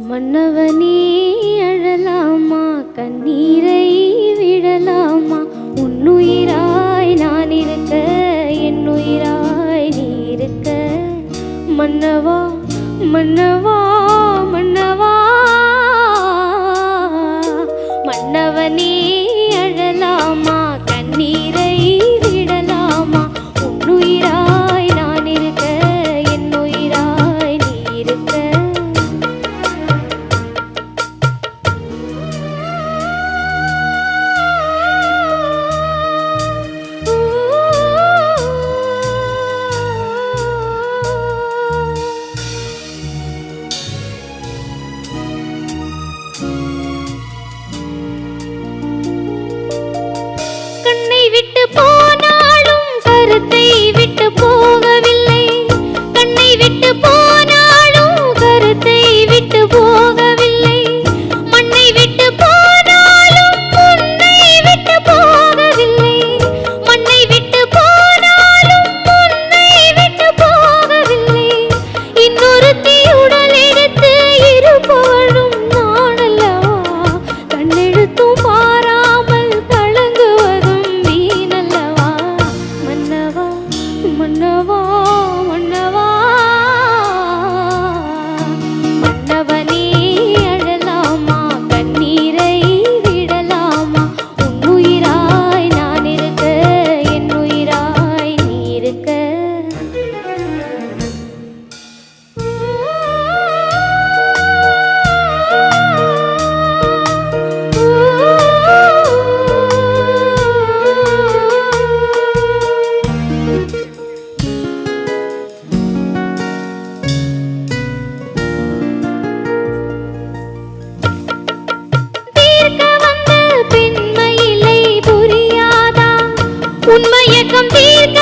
மன்னவனே அழலாமா, கண்ணீரை விடலாமா? உன்னுயிராய் நான் இருக்க, என்னுயிராய் நீ இருக்க. மன்னவா மன்னவா மன்னவா, மன்னவனே அழலாமா, கண்ணீரை விடலாமா? உன்னுயிராய் நான் இருக்க, என்னுயிராய் நீ இருக்க. விட்டு போனாலும் கருத்தை விட்டு போகவில்லை, கண்ணை விட்டு போனாலும் கருத்தை விட்டு போகவில்லை, மண்ணை விட்டு போனாலும் உன்னை விட்டு போகவில்லை, மண்ணை விட்டு போனாலும் உன்னை விட்டு போகவில்லை. இன்னொருத்தி உடல் எடுத்து இருப்பவளும் நான் அல்லவா, கண்ணெழுத்தும் பாராமல் மன்னவா மன்னவா, மன்னவனே அழலாமா, கண்ணீரை விடலாமா? உன்னுயிராய் நான் இருக்க, என்னுயிராய் நீ இருக்க. உன்மயக்கம் தீர்க்க